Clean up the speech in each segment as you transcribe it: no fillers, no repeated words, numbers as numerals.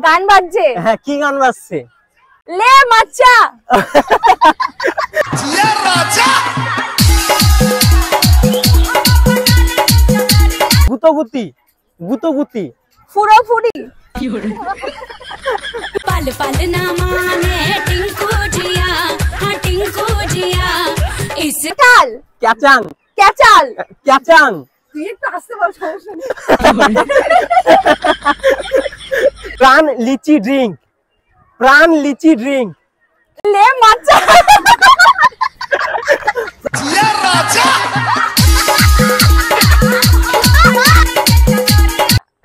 গান বাজছে। হ্যাঁ, কি গান বাজছে? লে মাচ্চা। লে রাজা। গুতগুতি, গুতগুতি, ফুরোফুরি। पल पल ना माने टिंकू जिया, हाँ टिंकू जिया इस কাল ক্যাচাং, ক্যাচাল। ক্যাচাং। তুই একটু আসতে বল, সমস্যা নেই। প্রাণ লিচি ড্রিঙ্ক, প্রাণ লিচি ড্রিঙ্ক। লে মাচ্চা। লে রাজা।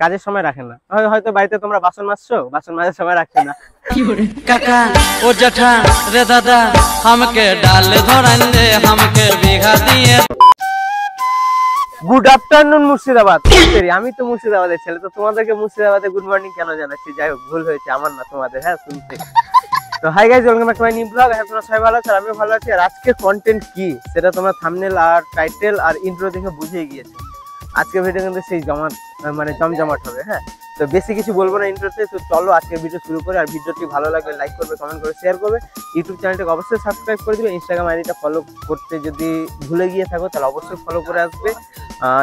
কাজের সময় রাখে না, হয়তো বাড়িতে তোমরা বাসন মাজছো, বাসন মাজার সময় রাখে না। काका ओ जठा रे दादा हमके डाल धोरन दे हमके बिघा दिए। Good afternoon Murshidabad. আমি তো মুর্শিদাবাদের ছেলে, তো তোমাদেরকে মুর্শিদাবাদে গুড মর্নিং কেন জানাচ্ছি? যাই হোক, ভুল হয়েছে আমার না তোমাদের, হ্যাঁ শুনতে। তো hi guys, welcome back to my new blog. হ্যাঁ, তোমরা সবাই ভালো আছো, আর আমিও ভালো আছি। আর আজকে কন্টেন্ট কি সেটা তোমরা থাম্বনেল আর টাইটেল আর ইন্ট্রো দেখে বুঝিয়ে গিয়েছো। আজকে ভিডিও কিন্তু সেই জমজমাট হবে। হ্যাঁ, তো বেশি কিছু বলবো না ইন্ট্রোতে। তো চলো আজকে ভিডিও শুরু করে। আর ভিডিওটি ভালো লাগলে লাইক করবে, কমেন্ট করে শেয়ার করবে। ইউটিউব চ্যানেলটাকে অবশ্যই সাবস্ক্রাইব করে দিবে। ইনস্টাগ্রাম আইডিটা ফলো করতে যদি ভুলে গিয়ে থাকো তাহলে অবশ্যই ফলো করে আসবে।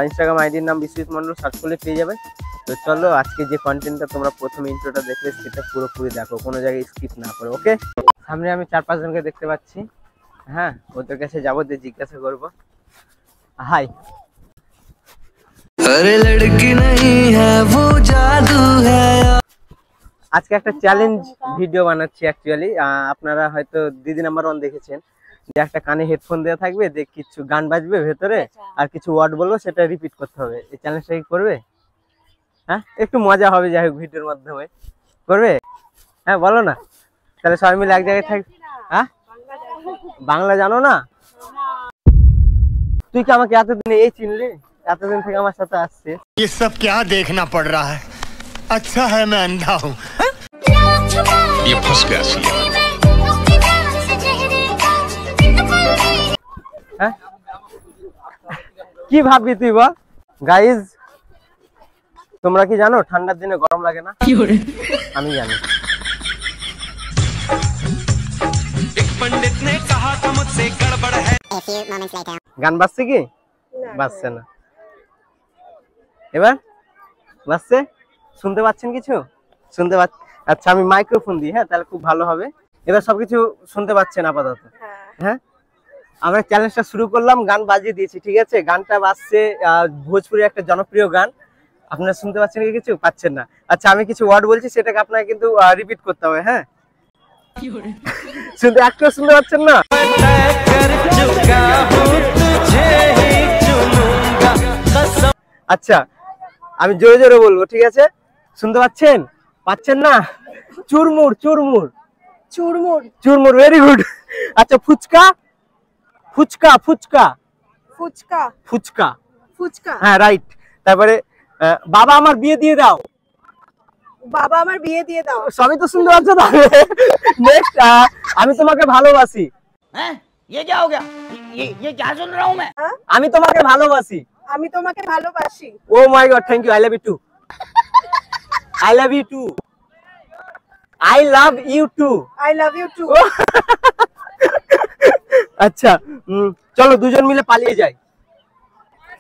ইনস্টাগ্রাম আইডির নাম বিশ্বজিৎ মন্ডল, সার্চ করলে পেয়ে যাবে। তো চলো আজকে যে কন্টেন্টটা তোমরা প্রথমে ইন্ট্রোটা দেখলে সেটা পুরোপুরি দেখো, কোনো জায়গায় স্কিপ না করে, ওকে? সামনে আমি 4-5 জনকে দেখতে পাচ্ছি। হ্যাঁ, ওদের কাছে যাবো, দিয়ে জিজ্ঞাসা করবো। হাই। अरे लड़की नहीं है वो जादू है। আজকে একটা চ্যালেঞ্জ ভিডিও বানাচ্ছি অ্যাকচুয়ালি। আপনারা হয়তো দিদি নাম্বার 1 দেখেছেন, যে একটা কানে হেডফোন দেওয়া থাকবে, যে কিছু গান বাজবে ভেতরে, আর কিছু ওয়ার্ড বলবো, সেটা রিপিট করতে হবে। এই চ্যালেঞ্জটা কি করবে? হ্যাঁ, একটু মজা হবে, যাই হোক ভিডিওর মাধ্যমে করবে। হ্যাঁ বলো না, তাহলে সবাই মিলে এক জায়গায় থাক। হ্যাঁ, বাংলা জানো না? তুই কি আমাকে এতদিনে এই চিনলি? এতদিন থেকে আমার সাথে আসছে। ये सब क्या देखना पड़ रहा है? अच्छा है मैं अंधा हूँ। ये फंस गया सी। হ্যাঁ, কি ভাববি তুই বল? গাইজ, তোমরা কি জানো ঠান্ডার দিনে গরম লাগে না? আমি জানি। एक पंडित ने कहा था मुझसे गड़बड़ है। গান বাজছে কি? বাজছে না। এবার বাজছে? শুনতে পাচ্ছেন কিছু? শুনতে পাচ্ছেন? আচ্ছা, আমি মাইক্রোফোন দিই। হ্যাঁ, তাহলে খুব ভালো হবে। এবার সবকিছু শুনতে পাচ্ছেন আপাতত? হ্যাঁ, আমরা চ্যালেঞ্জটা শুরু করলাম, গান বাজিয়ে দিয়েছি, ঠিক আছে? গানটা বাজছে ভোজপুরের একটা জনপ্রিয় গান। আপনারা শুনতে পাচ্ছেন কি? কিছু পাচ্ছেন না? আচ্ছা, আমি কিছু ওয়ার্ড বলছি, সেটাকে আপনাকে কিন্তু রিপিট করতে হবে। হ্যাঁ, শুনতে একটু শুনতে পাচ্ছেন না? আচ্ছা, আমি জোরে জোরে বলবো, ঠিক আছে? শুনতে পাচ্ছেন? পাচ্ছেন না? চুরমুর, চুরমুর, চুরমুর। চুরমুর, ভেরি গুড। আচ্ছা, ফুচকা, ফুচকা, ফুচকা, ফুচকা। ফুচকা, ফুচকা। হ্যাঁ রাইট। তারপরে বাবা আমার বিয়ে দিয়ে দাও। বাবা আমার বিয়ে দিয়ে দাও। সবই তো শুনতে পাচ্ছ তাহলে। নেক্সট, আমি তোমাকে ভালোবাসি। हैं? ये क्या हो गया? ये क्या सुन रहा हूँ मैं? আমি তোমাকে ভালোবাসি। আমি তোমাকে ভালোবাসি। Oh my god, thank you, I love you too, I love you too, I love you too, I love you too. আচ্ছা, চলো দুজন মিলে পালিয়ে যাই।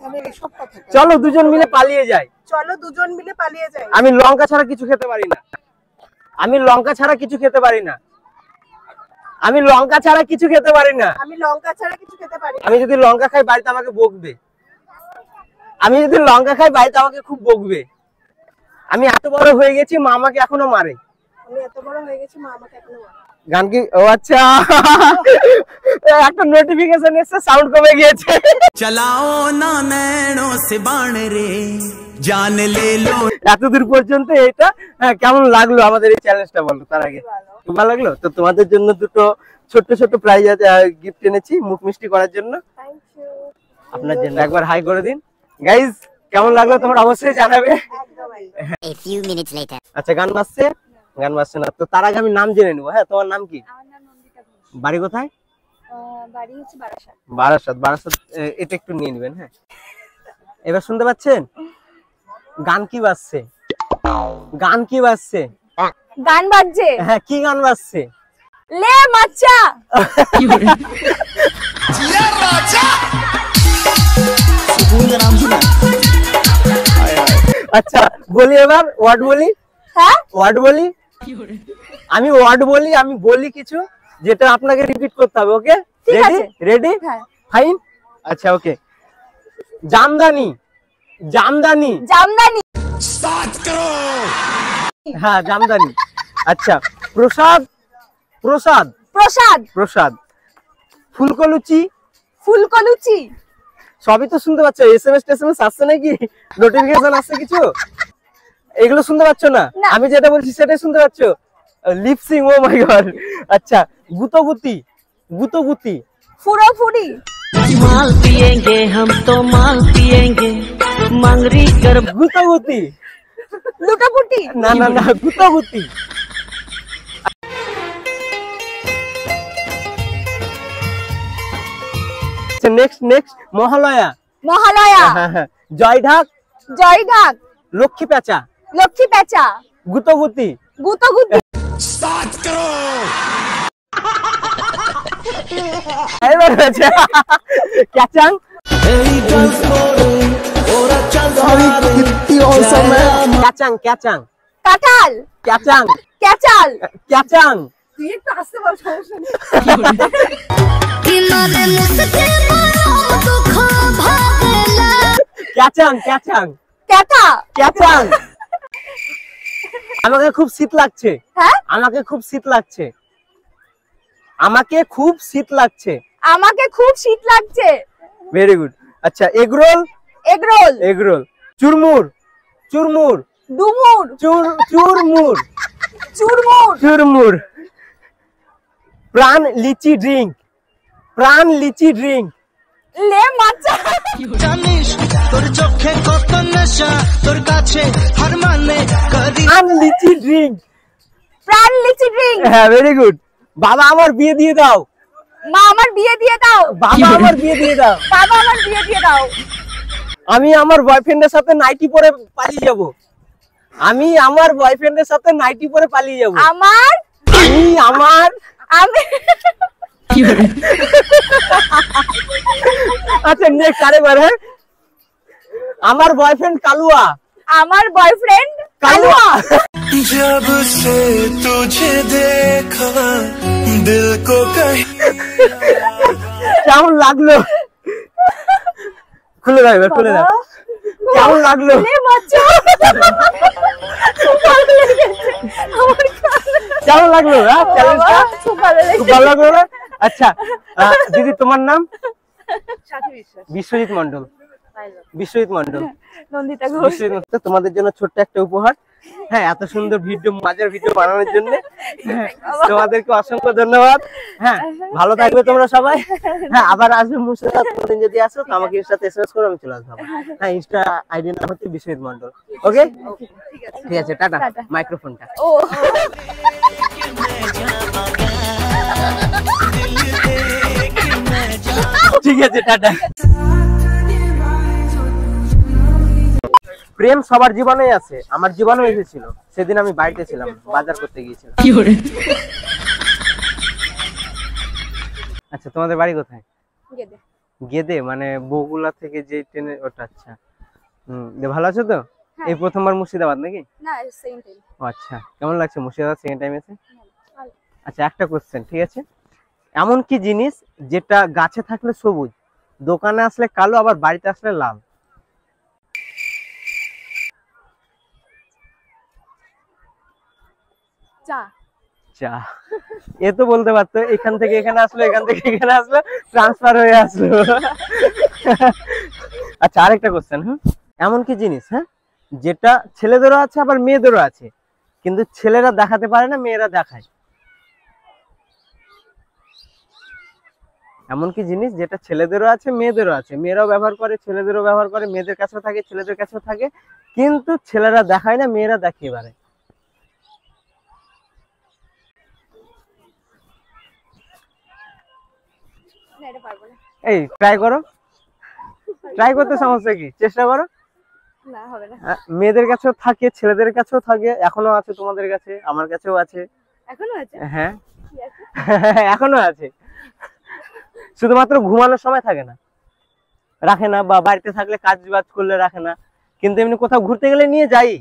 আমি এইসব কথা। চলো দুজন মিলে পালিয়ে যাই। চলো দুজন মিলে পালিয়ে যাই। আমি লঙ্কা ছাড়া কিছু খেতে পারি না। আমি লঙ্কা ছাড়া কিছু খেতে পারি না। আমি লঙ্কা ছাড়া কিছু খেতে পারি না। আমি লঙ্কা ছাড়া কিছু খেতে পারি না। আমি যদি লঙ্কা খাই বাড়িতে আমাকে বকবে। আমি যদি লঙ্কা খাই বাড়িতে আমাকে খুব বকবে। আমি এত বড় হয়ে গেছি, মা আমাকে এখনো মারে। আমি এত বড় হয়ে গেছি, মা আমাকে এখনো মারে। গান কি? ও আচ্ছা, একটা নোটিফিকেশন এসেছে, সাউন্ড কমে গিয়েছে। चलाओ ना नैनों से बाण रे जान ले लो। এতদূর পর্যন্ত এটা কেমন লাগলো আমাদের এই চ্যালেঞ্জটা বলো তার আগে? খুব ভালো লাগলো। তো তোমাদের জন্য দুটো ছোট্ট ছোট্ট প্রাইজ গিফট এনেছি মুখ মিষ্টি করার জন্য। Thank you. আপনার জন্য একবার হাই করে দিন। গাইজ, কেমন লাগলো তোমরা অবশ্যই জানাবে। A few minutes later. আচ্ছা, গান বাজছে? গান বাজছে না তো, তার আগে আমি নাম জেনে নেবো। হ্যাঁ, তোমার নাম কি? আমার নাম নন্দিতা ঘোষ। বাড়ি কোথায়? বাড়ি হচ্ছে বারাসাত। বারাসাত। বারাসাত, এটা একটু নিয়ে নেবেন। হ্যাঁ, এবার শুনতে পাচ্ছেন? গান কি বাজছে? গান কি বাজছে? গান বাজছে। হ্যাঁ, কি গান বাজছে? ले मच्चा। আচ্ছা বলি, এবার ওয়ার্ড বলি। হ্যাঁ ওয়ার্ড বলি, আমি ওয়ার্ড বলি, আমি বলি কিছু যেটা আপনাকে রিপিট করতে হবে। ওকে, ঠিক রেডি? আছে। রেডি, হ্যাঁ। ফাইন। আচ্ছা ওকে, জামদানি। জামদানি। জামদানি। হ্যাঁ, জামদানি। আচ্ছা, প্রসাদ। প্রসাদ। প্রসাদ। প্রসাদ। ফুলকলুচি। ফুলকলুচি। সবই তো শুনতে পাচ্ছ, এসএমএস আসছে নাকি, নোটিফিকেশন আসছে কিছু? এগুলো শুনতে পাচ্ছ না? না। আমি যেটা বলছি সেটাই শুনতে পাচ্ছ? Lip sync, O my god. আচ্ছা, গুতগুতি। গুতগুতি। ফুরোফুরি। माल पिएंगे हम तो माल पिएंगे मंगरी कर গুতগুতি। লুটাপুটি। না না না, গুতগুতি। আচ্ছা, নেক্সট মহালয়া। মহালয়া। হ্যাঁ হ্যাঁ, জয়ঢাক। জয়ঢাক। লক্ষ্মী পেঁচা। লক্ষ্মী পেঁচা। গুতগুতি। গুতগুতি। এবার হয়েছে ক্যাচাং। ক্যাচাং। ক্যাচাং। কাঁঠাল। ক্যাচাং। ক্যাচাল। ক্যাচাং। তুই একটু আসতে বল, সমস্যা নেই। ক্যাচাং। ক্যাচাং। ক্যাথা। ক্যাচাং। আমাকে খুব শীত লাগছে। হ্যাঁ আমাকে খুব শীত লাগছে। আমাকে খুব শীত লাগছে। আমাকে খুব শীত লাগছে। Very good. আচ্ছা, এগরোল। এগরোল। এগরোল। চুরমুর। চুরমুর। ডুমুর। চুরমুর। চুরমুর। চুরমুর। প্রাণ লিচি ড্রিঙ্ক। প্রাণ লিচি ড্রিঙ্ক। লে মাচা। জানিস তোর চোখে কত নেশা তোর কাছে হার মানে করি প্রাণ লিচি ড্রিঙ্ক। প্রাণ লিচি ড্রিঙ্ক। হ্যাঁ, ভেরি গুড। বাবা আমার বিয়ে দিয়ে দাও। মা আমার বিয়ে দিয়ে দাও। বাবা আমার বিয়ে দিয়ে দাও। বাবা আমার বিয়ে দিয়ে দাও। আমি আমার বয়ফ্রেন্ডের সাথে নাইটি পরে পালিয়ে যাব। আমি আমার বয়ফ্রেন্ডের সাথে নাইটি পরে পালিয়ে যাব। আমার আমি আমার আমি আচ্ছা, নেক্সট আরেকবার। হ্যাঁ, আমার বয়ফ্রেন্ড কালুয়া। আমার বয়ফ্রেন্ড কালুয়া। जब से तुझे देखा दिल को कहीं কেমন লাগলো? খুলে দাও, এবার খুলে দাও। কেমন লাগলো? লে মাচা। কেমন লাগলো? হ্যাঁ, চ্যালেঞ্জটা খুব ভালো খুব লেগেছে। ভালো লাগলো না? আচ্ছা, দিদি তোমার নাম? বিশ্বজিৎ মন্ডল। বিশ্বজিৎ মন্ডল। নন্দিতা ঘোষ। বিশ্বজিৎ মন্ডল, তোমাদের জন্য ছোট্ট একটা উপহার। হ্যাঁ, এত সুন্দর ভিডিও, মজার ভিডিও বানানোর জন্য তোমাদেরকে অসংখ্য ধন্যবাদ। হ্যাঁ, ভালো থাকবে তোমরা সবাই। হ্যাঁ, আবার আসবে মুর্শিদাবাদ, কোনদিন যদি আসো তো আমাকে সাথে এসএমএস করো, আমি চলে আসবো। হ্যাঁ, ইনস্টা আইডি নাম হচ্ছে বিশ্বজিৎ মন্ডল। ওকে, ঠিক আছে, টাটা। মাইক্রোফোনটা। ও ঠিক আছে, টাটা। প্রেম সবার জীবনেই আছে, আমার জীবনেও এসেছিল। সেদিন আমি বাড়িতে ছিলাম, বাজার করতে গিয়েছিলাম। আচ্ছা, তোমাদের বাড়ি কোথায়? গেদে। গেদে মানে বগুড়া থেকে যে ট্রেনে, ওটা। আচ্ছা, ভালো আছো তো? এই প্রথমবার মুর্শিদাবাদ নাকি? না সেম টাইম। ও আচ্ছা, কেমন লাগছে মুর্শিদাবাদ সেকেন্ড টাইম এসে? আচ্ছা, একটা কোশ্চেন, ঠিক আছে? এমন কি জিনিস যেটা গাছে থাকলে সবুজ, দোকানে আসলে কালো, আবার বাড়িতে আসলে লাল? চা। চা। এ তো বলতে পারতো এখান থেকে এখানে আসলো, এখান থেকে এখানে আসলো, ট্রান্সফার হয়ে আসলো। আচ্ছা, আরেকটা কোশ্চেন। এমন কি জিনিস, হ্যাঁ, যেটা ছেলেদেরও আছে আবার মেয়েদেরও আছে, কিন্তু ছেলেরা দেখাতে পারে না, মেয়েরা দেখায়? এমন কি জিনিস যেটা ছেলেদেরও আছে মেয়েদেরও আছে, মেয়েরাও ব্যবহার করে, ছেলেদেরও ব্যবহার করে, মেয়েদের কাছেও থাকে, ছেলেদের কাছেও থাকে, কিন্তু ছেলেরা দেখায় না, মেয়েরা দেখিয়ে পারে? না এটা পারবো না। এই ট্রাই করো, ট্রাই করতে সমস্যা কি, চেষ্টা করো। না হবে না। মেয়েদের কাছেও থাকে, ছেলেদের কাছেও থাকে, এখনো আছে তোমাদের কাছে, আমার কাছেও আছে। এখনো আছে? হ্যাঁ কি আছে? এখনো আছে, শুধুমাত্র ঘুমানোর সময় থাকে না, রাখে না, বা বাড়িতে থাকলে কাজ বাজ করলে রাখে না, কিন্তু এমনি কোথাও ঘুরতে গেলে নিয়ে যাই।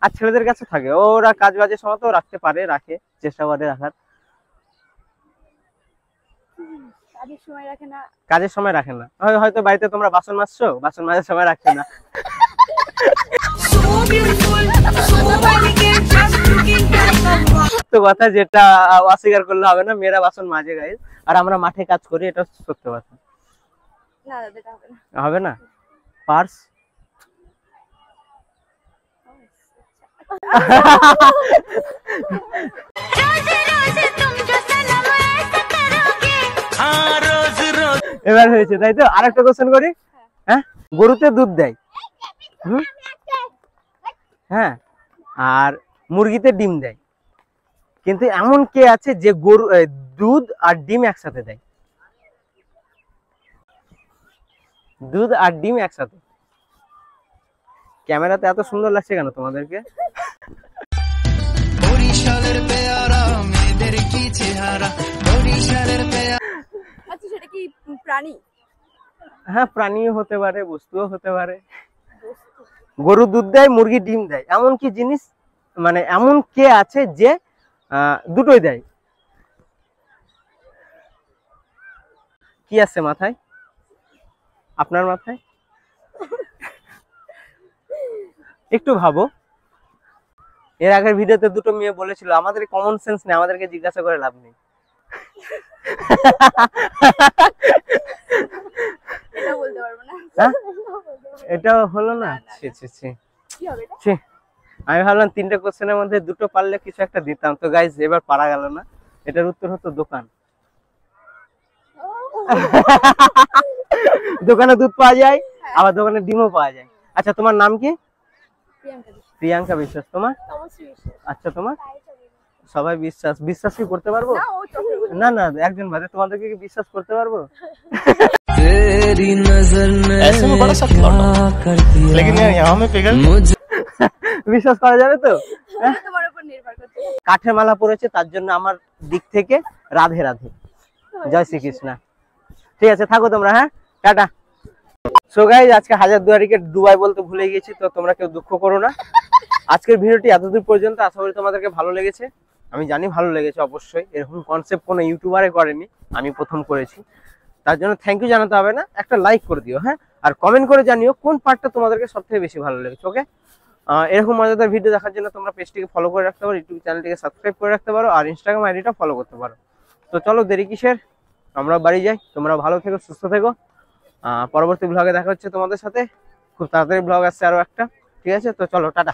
আর ছেলেদের কাছে থাকে, ওরা কাজ বাজের সময় তো রাখতে পারে, রাখে, চেষ্টা করে রাখার। কাজের সময় রাখে না? কাজের সময় রাখে না, হয়তো বাড়িতে তোমরা বাসন মাজছো, বাসন মাজার সময় রাখছে না। তো কথা যেটা অস্বীকার করলে হবে না, মেয়েরা বাসন মাজে গাইস, আর আমরা মাঠে কাজ করি, এটা সত্য কথা। না দাদা এটা হবে না। হবে না? পার্স? এবার হয়েছে তাই তো? আরেকটা কোশ্চেন করি। হ্যাঁ, গরুতে দুধ দেয়, হ্যাঁ, আর মুরগিতে ডিম দেয়, কিন্তু এমন কে আছে যে গরু দুধ আর ডিম একসাথে দেয়? দুধ আর ডিম একসাথে। ক্যামেরাতে এত সুন্দর লাগছে কেন তোমাদেরকে? বরিশালের পেয়ারা মেয়েদের কি চেহারা, বরিশালের পেয়ারা। আচ্ছা সেটা কি প্রাণী? হ্যাঁ, প্রাণীও হতে পারে, বস্তুও হতে পারে। গরু দুধ দেয়, মুরগি ডিম দেয়, এমন কি জিনিস, মানে এমন কে আছে যে দুটোই দেয়? কি আছে মাথায়, আপনার মাথায়? একটু ভাবো। এর আগের ভিডিওতে দুটো মেয়ে বলেছিল আমাদের কমন সেন্স নেই, আমাদেরকে জিজ্ঞাসা করে লাভ নেই। এটা বলতে পারবো না। হ্যাঁ? এটা হলো না? ছি ছি ছি কি হবে এটা? ছি, আমি ভাবলাম তিনটা কোশ্চেনের মধ্যে দুটো পারলে কিছু একটা দিতাম, তো গাইজ এবার পারা গেল না। এটার উত্তর হতো দোকান। দোকানে দুধ পাওয়া যায়, আবার দোকানে ডিমও পাওয়া যায়। আচ্ছা, তোমার নাম কি? প্রিয়াঙ্কা বিশ্বাস। প্রিয়াঙ্কা বিশ্বাস। তোমার? তপস্বী বিশ্বাস। আচ্ছা, তোমার? সবাই বিশ্বাস। বিশ্বাস কি করতে পারবো? না ও চক্রবর্তী। না না, একজন বাদে তোমাদেরকে কি বিশ্বাস করতে পারবো? तेरी नजर ने ऐसे में बड़ा सख्त लौटा, कर दिया लेकिन यार यहाँ में पिघल मुझे। বিশ্বাস করা যাবে তো? হ্যাঁ? তোমার উপর নির্ভর করছে। কাঠের মালা পড়েছে, তার জন্য আমার দিক থেকে রাধে রাধে, জয় শ্রীকৃষ্ণ। ঠিক আছে, থাকো তোমরা। হ্যাঁ, টাটা। সো গাইজ, আজকে হাজারদুয়ারিকে ডুবাই বলতে ভুলে গেছি, তো তোমরা কেউ দুঃখ করো না। আজকের ভিডিওটি এতদূর পর্যন্ত, আশা করি তোমাদেরকে ভালো লেগেছে। আমি জানি ভালো লেগেছে অবশ্যই, এরকম কনসেপ্ট কোনো ইউটিউবারে করেনি, আমি প্রথম করেছি। তার জন্য থ্যাংক ইউ জানাতে হবে না, একটা লাইক করে দিও। হ্যাঁ, আর কমেন্ট করে জানিও কোন পার্টটা তোমাদেরকে সবথেকে বেশি ভালো লেগেছে। ওকে, এরকম মজাদার ভিডিও দেখার জন্য তোমরা পেজটিকে ফলো করে রাখতে পারো, ইউটিউব চ্যানেলটিকে সাবস্ক্রাইব করে রাখতে পারো, আর ইনস্টাগ্রাম আইডিটা ফলো করতে পারো। তো চলো, দেরি কিসের, আমরা বাড়ি যাই। তোমরা ভালো থেকো, সুস্থ থেকো। পরবর্তী ব্লগে দেখা হচ্ছে তোমাদের সাথে, খুব তাড়াতাড়ি ব্লগ আসছে আরো একটা। ঠিক আছে, তো চলো, টাটা।